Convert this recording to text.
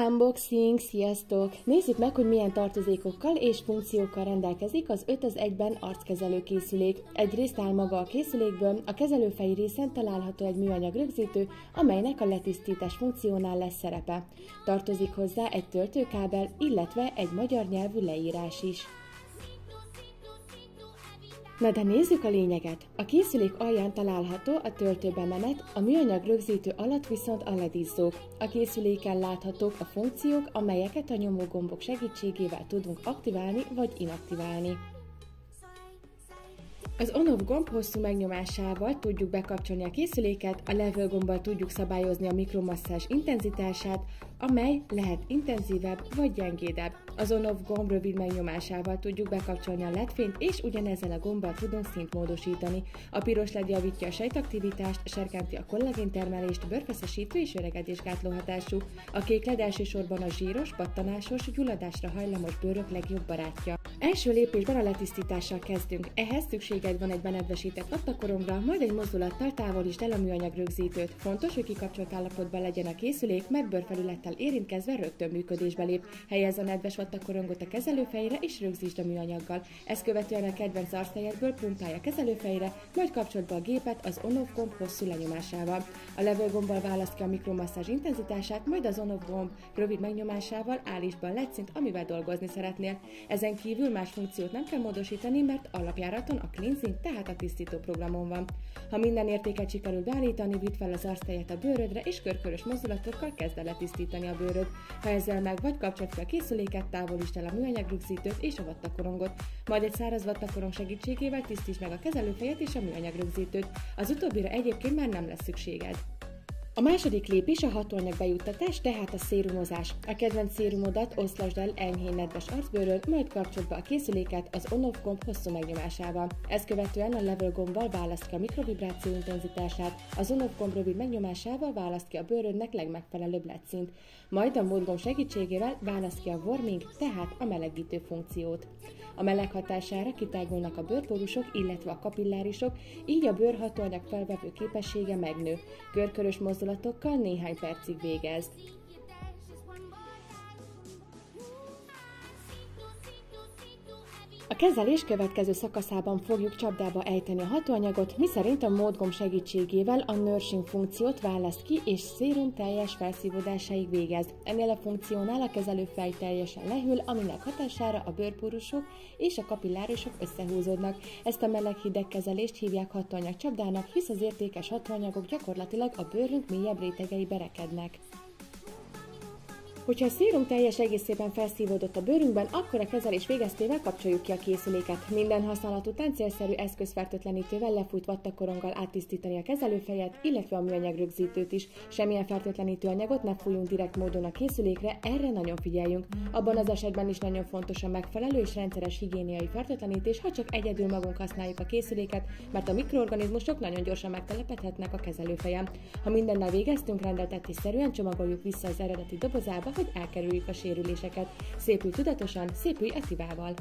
Unboxing! Sziasztok! Nézzük meg, hogy milyen tartozékokkal és funkciókkal rendelkezik az 5 az 1-ben arckezelő készülék. Egyrészt áll maga a készülékből, a kezelőfej részen található egy műanyag rögzítő, amelynek a letisztítás funkciónál lesz szerepe. Tartozik hozzá egy töltőkábel, illetve egy magyar nyelvű leírás is. Na de nézzük a lényeget! A készülék alján található a töltőbemenet, a műanyag rögzítő alatt viszont a LED-izzók. A készüléken láthatók a funkciók, amelyeket a nyomógombok segítségével tudunk aktiválni vagy inaktiválni. Az on-off gomb hosszú megnyomásával tudjuk bekapcsolni a készüléket, a level gombbal tudjuk szabályozni a mikromasszázs intenzitását, amely lehet intenzívebb vagy gyengédebb. Az on-off gomb rövid megnyomásával tudjuk bekapcsolni a LED-fényt, és ugyanezzel a gombbal tudunk szintmódosítani. A piros LED javítja a sejtaktivitást, serkenti a kollagéntermelést, bőrfeszesítő és öregedésgátló hatású. A kék LED elsősorban a zsíros, pattanásos, gyulladásra hajlamos bőrök legjobb barátja. Első lépésben a letisztítással kezdünk. Ehhez szükséged van egy benedvesített vattakorongra, majd egy mozdulattal távolítsd el a műanyag rögzítőt. Fontos, hogy kikapcsolt állapotban legyen a készülék, mert bőrfelülettel érintkezve rögtön működésbe lép. Helyezz a nedves vattakorongot a kezelőfejre és rögzítsd a műanyaggal. Ezt követően a kedvenc arctejedből pumpálj a kezelőfejre, majd kapcsold be a gépet az on-off gomb hosszú lenyomásával. A level gombbal válaszd ki a mikromasszázs intenzitását, majd az on-off gomb rövid megnyomásával állítsd be a LED szint, amivel dolgozni szeretnél. Ezen kívül más funkciót nem kell módosítani, mert alapjáraton a cleansing, tehát a tisztító programon van. Ha minden értéket sikerül beállítani, vidd fel az arctejet a bőrödre, és körkörös mozdulatokkal kezd el letisztítani a bőröd. Ha ezzel meg vagy, kapcsold fel a készüléket, távolítsd el a műanyag rögzítőt és a vattakorongot. Majd egy száraz vattakorong segítségével tisztítsd meg a kezelőfejet és a műanyag rögzítőt. Az utóbbira egyébként már nem lesz szükséged. A második lépés a hatóanyag bejuttatás, tehát a szérumozás. A kedvenc szérumodat oszlasd el enyhén nedves arcbőrön, majd kapcsold be a készüléket az on-off gomb hosszú megnyomásával. Ezt követően a level gombbal választ ki a mikrovibráció intenzitását, az on-off gomb rövid megnyomásával választ ki a bőrödnek legmegfelelőbb LED szint. Majd a mód gomb segítségével választ ki a warming, tehát a melegítő funkciót. A meleg hatására kitágulnak a bőrpórusok, illetve a kapillárisok, így a bőr hatóanyag felvevő képessége megnő. Körkörös mozdulatokkal néhány percig végezd. A kezelés következő szakaszában fogjuk csapdába ejteni a hatóanyagot, miszerint a módgomb segítségével a nourishing funkciót választ ki és szérum teljes felszívódásáig végezd. Ennél a funkciónál a kezelőfej teljesen lehűl, aminek hatására a bőrpórusok és a kapillárisok összehúzódnak. Ezt a meleg-hideg kezelést hívják hatóanyag csapdának, hisz az értékes hatóanyagok gyakorlatilag a bőrünk mélyebb rétegeibe rekednek. Hogyha a szérum teljes egészében felszívódott a bőrünkben, akkor a kezelés végeztével kapcsoljuk ki a készüléket. Minden használat után célszerű eszközfertőtlenítővel lefújt vattakoronggal áttisztítani a kezelőfejet, illetve a műanyag rögzítőt is. Semmilyen fertőtlenítő anyagot ne fújjunk direkt módon a készülékre, erre nagyon figyeljünk. Abban az esetben is nagyon fontos a megfelelő és rendszeres higiéniai fertőtlenítés, ha csak egyedül magunk használjuk a készüléket, mert a mikroorganizmusok nagyon gyorsan megtelepedhetnek a kezelőfejen. Ha mindennel végeztünk, rendeltetésszerűen csomagoljuk vissza az eredeti dobozába, hogy elkerüljük a sérüléseket. Szépülj tudatosan, szépülj Etivával!